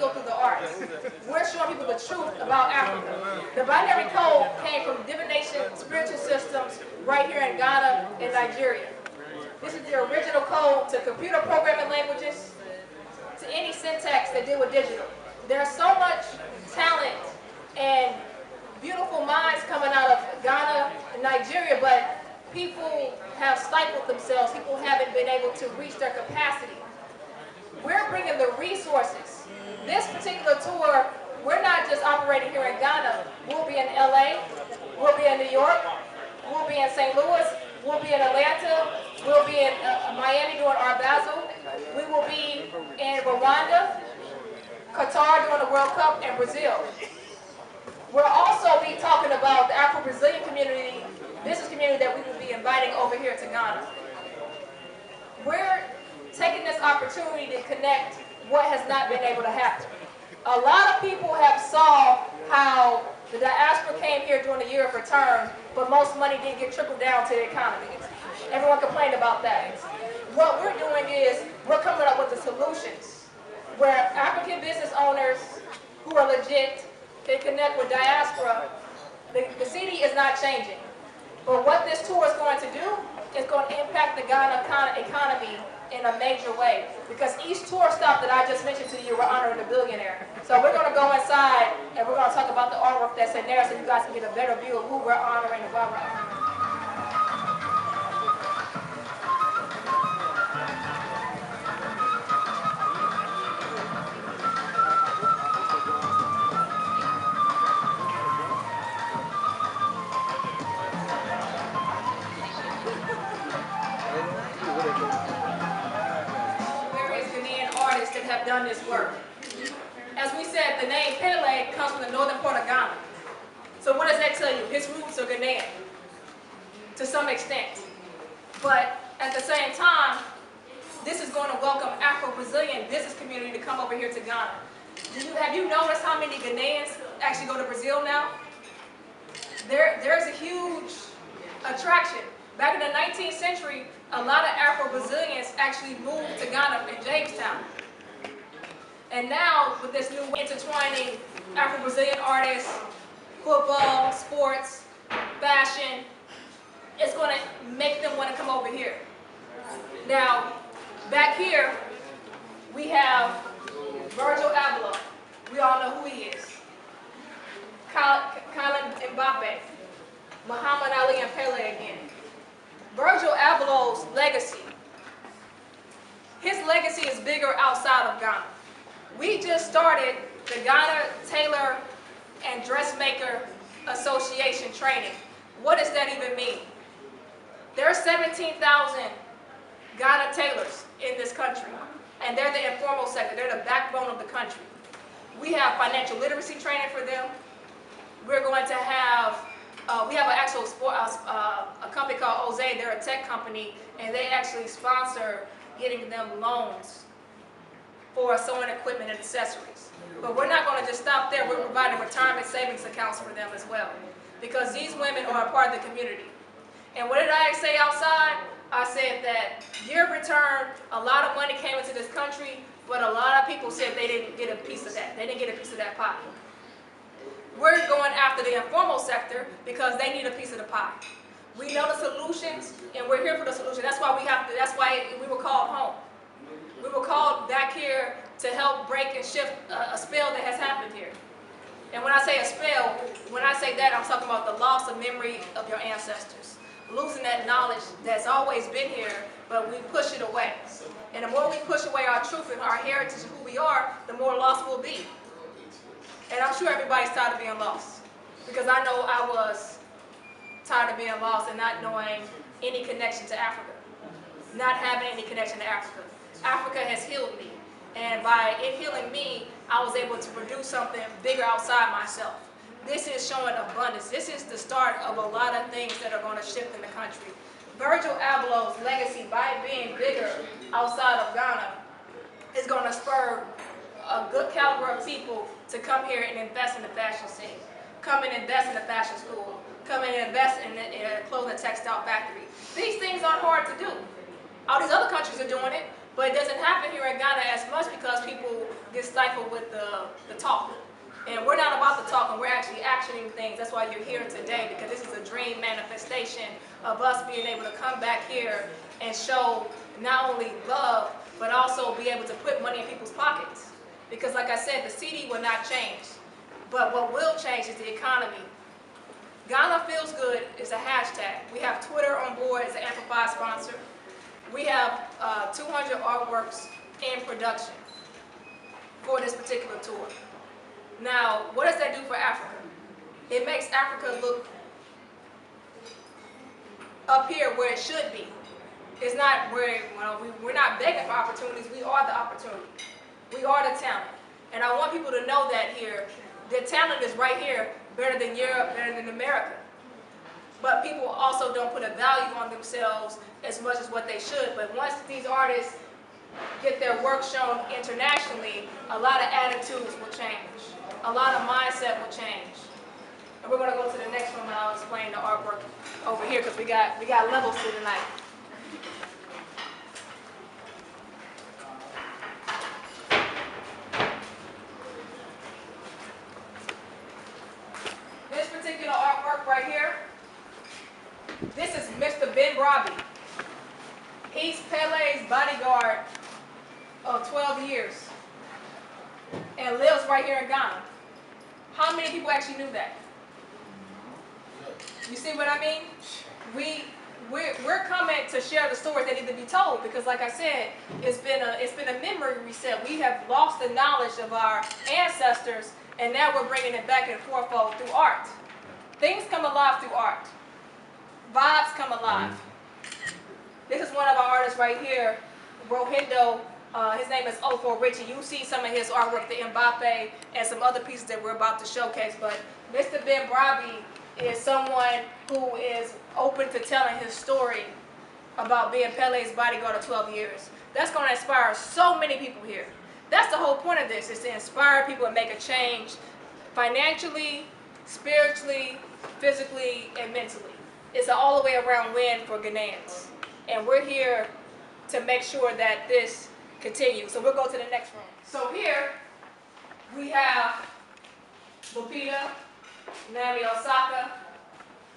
go through the arts. We're showing people the truth about Africa. The binary code came from divination spiritual systems right here in Ghana and Nigeria. This is the original code to computer programming languages, to any syntax that deal with digital. There's so much talent and beautiful minds coming out of Ghana and Nigeria, but people have stifled themselves. People haven't been able to reach their capacity. We're bringing the resources. This particular tour, we're not just operating here in Ghana. We'll be in LA, we'll be in New York, we'll be in St. Louis, we'll be in Atlanta, we'll be in Miami doing Art Basel, we will be in Rwanda, Qatar doing the World Cup, and Brazil. We'll also be talking about the Afro-Brazilian community, business community that we will be inviting over here to Ghana. We're taking this opportunity to connect what has not been able to happen. A lot of people have saw how the diaspora came here during the year of return, but most money didn't get trickled down to the economy. Everyone complained about that. What we're doing is we're coming up with the solutions where African business owners who are legit can connect with diaspora. The city is not changing. But what this tour is going to do is going to impact the Ghana economy in a major way. Because each tour stop that I just mentioned to you, we're honoring a billionaire. So we're going to go inside and we're going to talk about the artwork that's in there so you guys can get a better view of who we're honoring and why we're honoring. Have done this work. As we said, the name Pele comes from the northern part of Ghana. So what does that tell you? His roots are Ghanaian to some extent. But at the same time, this is going to welcome Afro-Brazilian business community to come over here to Ghana. Have you noticed how many Ghanaians actually go to Brazil now? There's a huge attraction. Back in the 19th century, a lot of Afro-Brazilians actually moved to Ghana in Jamestown. And now, with this new intertwining Afro-Brazilian artists, football, sports, fashion, it's going to make them want to come over here. Now, back here, we have Virgil Abloh. We all know who he is. Kylian Mbappe, Muhammad Ali, and Pele again. Virgil Abloh's legacy. His legacy is bigger outside of Ghana. We just started the Ghana Tailor and Dressmaker Association training. What does that even mean? There are 17,000 Ghana tailors in this country, and they're the informal sector. They're the backbone of the country. We have financial literacy training for them. We're going to have, we have an actual a company called Oze. They're a tech company, and they actually sponsor getting them loans for sewing equipment and accessories. But we're not going to just stop there. We're providing retirement savings accounts for them as well. Because these women are a part of the community. And what did I say outside? I said that year of return, a lot of money came into this country, but a lot of people said they didn't get a piece of that. They didn't get a piece of that pie. We're going after the informal sector because they need a piece of the pie. We know the solutions, and we're here for the solution. That's why that's why we were called home. We were called back here to help break and shift a spell that has happened here. And when I say a spell, when I say that, I'm talking about the loss of memory of your ancestors. Losing that knowledge that's always been here, but we push it away. And the more we push away our truth and our heritage and who we are, the more lost we'll be. And I'm sure everybody's tired of being lost. Because I know I was tired of being lost and not knowing any connection to Africa. Not having any connection to Africa. Africa has healed me, and by it healing me, I was able to produce something bigger outside myself. This is showing abundance. This is the start of a lot of things that are going to shift in the country. Virgil Abloh's legacy, by being bigger outside of Ghana, is going to spur a good caliber of people to come here and invest in the fashion scene. Come and invest in the fashion school. Come and invest in a clothing textile factory. These things aren't hard to do. All these other countries are doing it. But it doesn't happen here in Ghana as much because people get stifled with the talk. And we're not about the talk, and we're actually actioning things. That's why you're here today, because this is a dream manifestation of us being able to come back here and show not only love, but also be able to put money in people's pockets. Because like I said, the CD will not change. But what will change is the economy. Ghana Feels Good is a hashtag. We have Twitter on board as an amplified sponsor. We have 200 artworks in production for this particular tour. Now, what does that do for Africa? It makes Africa look up here where it should be. It's not where, we're not begging for opportunities, we are the opportunity. We are the talent. And I want people to know that here, the talent is right here, better than Europe, better than America. But people also don't put a value on themselves as much as what they should. But once these artists get their work shown internationally, a lot of attitudes will change. A lot of mindset will change. And we're going to go to the next room and I'll explain the artwork over here because we got levels to tonight. This particular artwork right here, this is Mr. Ben Robbie. He's Pele's bodyguard of 12 years and lives right here in Ghana. How many people actually knew that? You see what I mean? We're coming to share the stories that need to be told because, like I said, it's been a memory reset. We have lost the knowledge of our ancestors, and now we're bringing it back and fourfold through art. Things come alive through art. Vibes come alive. This is one of our artists right here, Rohindo. His name is Ofo Richie. You see some of his artwork, the Mbappe, and some other pieces that we're about to showcase. But Mr. Ben Robbie is someone who is open to telling his story about being Pele's bodyguard of 12 years. That's going to inspire so many people here. That's the whole point of this, is to inspire people and make a change financially, spiritually, physically, and mentally. It's an all the way around win for Ghanaians. And we're here to make sure that this continues. So we'll go to the next room. So here we have Lupita, Naomi Osaka,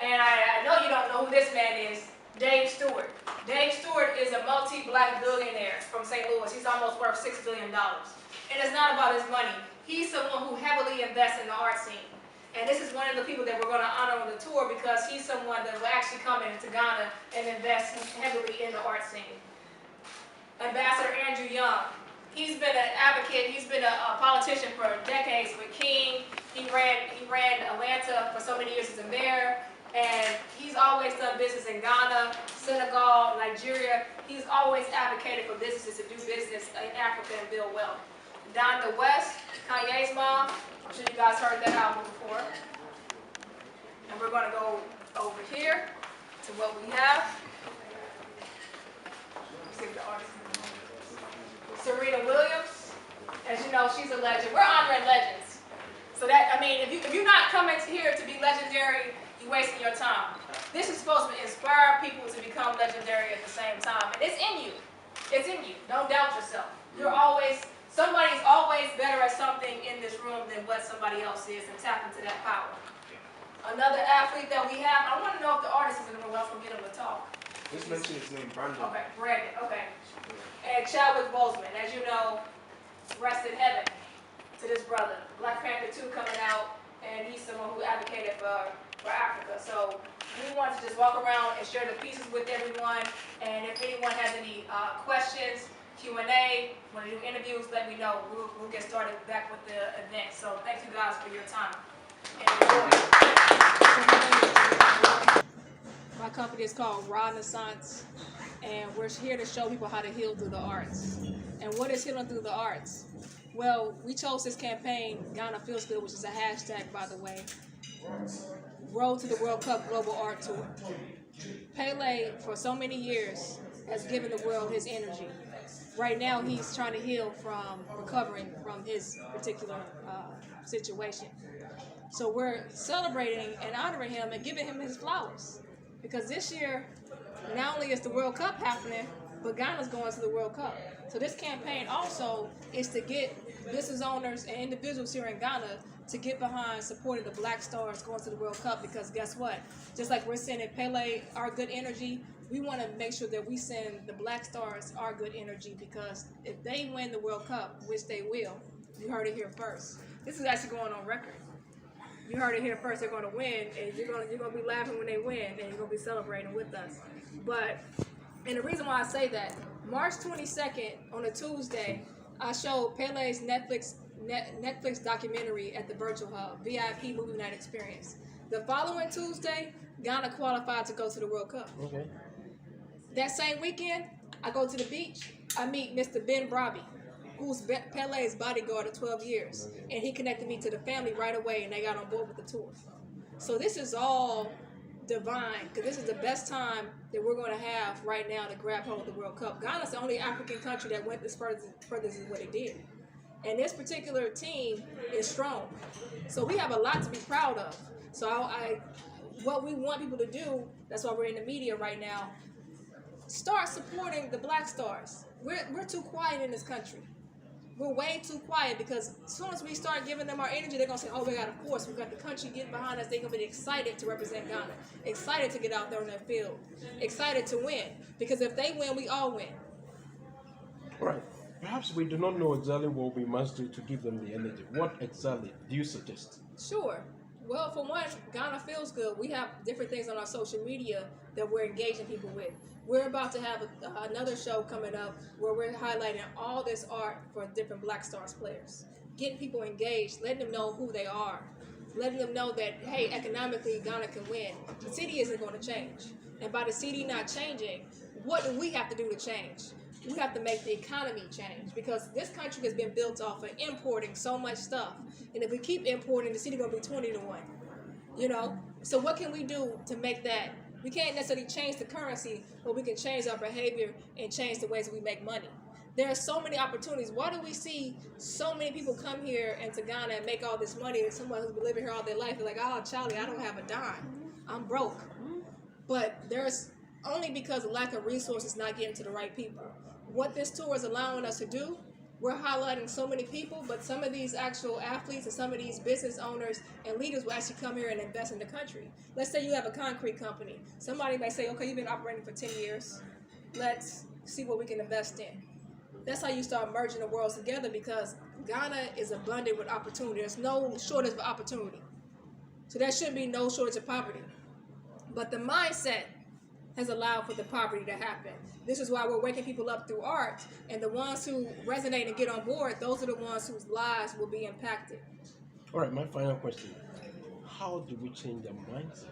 and I know you don't know who this man is, Dave Stewart. Dave Stewart is a multi-black billionaire from St. Louis. He's almost worth $6 billion. And it's not about his money. He's someone who heavily invests in the art scene. And this is one of the people that we're going to honor on the tour because he's someone that will actually come into Ghana and invest heavily in the art scene. Ambassador Andrew Young. He's been an advocate. He's been a politician for decades with King. He ran Atlanta for so many years as a mayor. And he's always done business in Ghana, Senegal, Nigeria. He's always advocated for businesses to do business in Africa and build wealth. Donda West, Kanye's mom. I'm sure you guys heard that album before. And we're going to go over here to what we have. Let's see the artist. Serena Williams. As you know, she's a legend. We're honoring legends. So that, I mean, if you're not coming here to be legendary, you're wasting your time. This is supposed to inspire people to become legendary at the same time. And it's in you. It's in you. Don't doubt yourself. Somebody's always better at something in this room than what somebody else is, and tap into that power. Another athlete that we have, I want to know if the artist is in the room, else we'll get him to talk. Just mention his name, Brandon. Okay, Brandon, okay. And Chadwick Boseman, as you know, rest in heaven to this brother. Black Panther 2 coming out, and he's someone who advocated for Africa. So we want to just walk around and share the pieces with everyone, and if anyone has any questions, Q&A, want to do interviews, let me know. We'll get started back with the event. So thank you guys for your time. My company is called Naissance, and we're here to show people how to heal through the arts. And what is healing through the arts? Well, we chose this campaign, Ghana Feels Good, which is a hashtag, by the way, Road to the World Cup Global Art Tour. Pele, for so many years, has given the world his energy. Right now, he's trying to heal from recovering from his particular situation. So we're celebrating and honoring him and giving him his flowers. Because this year, not only is the World Cup happening, but Ghana's going to the World Cup. So this campaign also is to get business owners and individuals here in Ghana to get behind supporting the Black Stars going to the World Cup, because guess what? Just like we're sending Pele our good energy, we want to make sure that we send the Black Stars our good energy, because if they win the World Cup, which they will, you heard it here first. This is actually going on record. You heard it here first. They're going to win, and you're going to be laughing when they win, and you're going to be celebrating with us. And the reason why I say that, March 22nd on a Tuesday, I showed Pele's Netflix documentary at the Virtual Hub, VIP Movie Night Experience. The following Tuesday, Ghana qualified to go to the World Cup. Okay. That same weekend, I go to the beach. I meet Mr. Ben Brabi, who's Pele's bodyguard of 12 years. Okay. And he connected me to the family right away, and they got on board with the tour. So this is all divine, because this is the best time that we're going to have right now to grab hold of the World Cup. Ghana's the only African country that went this further than what it did. And this particular team is strong. So we have a lot to be proud of. So what we want people to do, that's why we're in the media right now, start supporting the Black Stars. We're too quiet in this country. We're way too quiet, because as soon as we start giving them our energy, they're going to say, oh, we got a force. We got the country getting behind us. They're going to be excited to represent Ghana, excited to get out there on that field, excited to win. Because if they win, we all win. All right. Perhaps we do not know exactly what we must do to give them the energy. What exactly do you suggest? Sure. Well, for one, Ghana Feels Good. We have different things on our social media that we're engaging people with. We're about to have another show coming up where we're highlighting all this art for different Black Stars players. Getting people engaged, letting them know who they are, letting them know that, hey, economically, Ghana can win. The city isn't going to change. And by the city not changing, what do we have to do to change? We have to make the economy change, because this country has been built off of importing so much stuff. And if we keep importing, the city going to be 20 to 1. You know? So what can we do to make that? We can't necessarily change the currency, but we can change our behavior and change the ways that we make money. There are so many opportunities. Why do we see so many people come here and to Ghana and make all this money, and someone who's been living here all their life is like, oh, Charlie, I don't have a dime. I'm broke. But there's only because of lack of resources not getting to the right people. What this tour is allowing us to do, we're highlighting so many people, but some of these actual athletes and some of these business owners and leaders will actually come here and invest in the country. Let's say you have a concrete company. Somebody may say, okay, you've been operating for 10 years. Let's see what we can invest in. That's how you start merging the worlds together, because Ghana is abundant with opportunity. There's no shortage of opportunity. So there should be no shortage of poverty. But the mindset has allowed for the poverty to happen. This is why we're waking people up through art, and the ones who resonate and get on board, those are the ones whose lives will be impacted. All right, my final question. How do we change the mindset?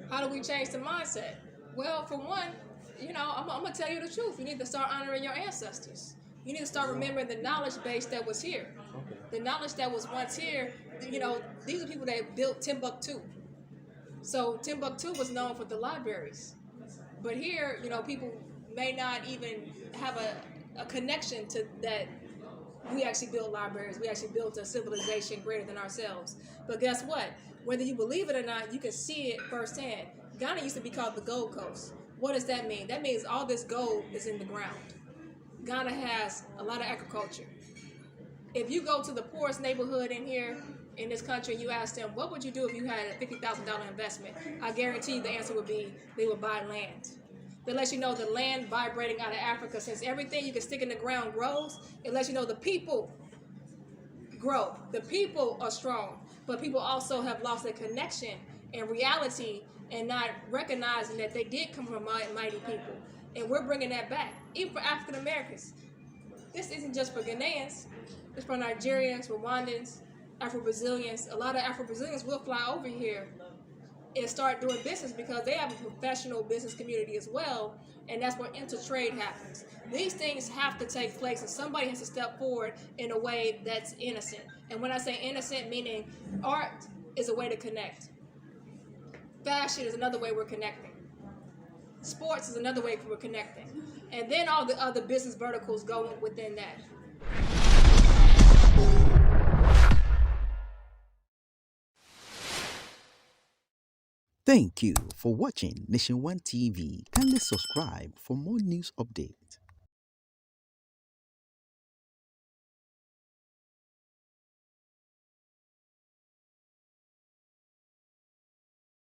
How do we change the mindset? Well, for one, I'm going to tell you the truth. You need to start honoring your ancestors. You need to start remembering the knowledge base that was here. Okay. The knowledge that was once here, these are people that built Timbuktu. So Timbuktu was known for the libraries. But here, people may not even have a connection to that. We actually built libraries. We actually built a civilization greater than ourselves. But guess what? Whether you believe it or not, you can see it firsthand. Ghana used to be called the Gold Coast. What does that mean? That means all this gold is in the ground. Ghana has a lot of agriculture. If you go to the poorest neighborhood in this country, and you ask them, what would you do if you had a $50,000 investment? I guarantee you the answer would be, they would buy land. That lets you know the land vibrating out of Africa, since everything you can stick in the ground grows, it lets you know the people grow. The people are strong, but people also have lost their connection and reality and not recognizing that they did come from mighty people. And we're bringing that back, even for African Americans. This isn't just for Ghanaians. It's for Nigerians, Rwandans, Afro-Brazilians. A lot of Afro-Brazilians will fly over here and start doing business because they have a professional business community as well, and that's where intertrade happens. These things have to take place, and somebody has to step forward in a way that's innocent. And when I say innocent, meaning art is a way to connect. Fashion is another way we're connecting. Sports is another way we're connecting. And then all the other business verticals go within that. Thank you for watching Nation One TV. Kindly subscribe for more news updates.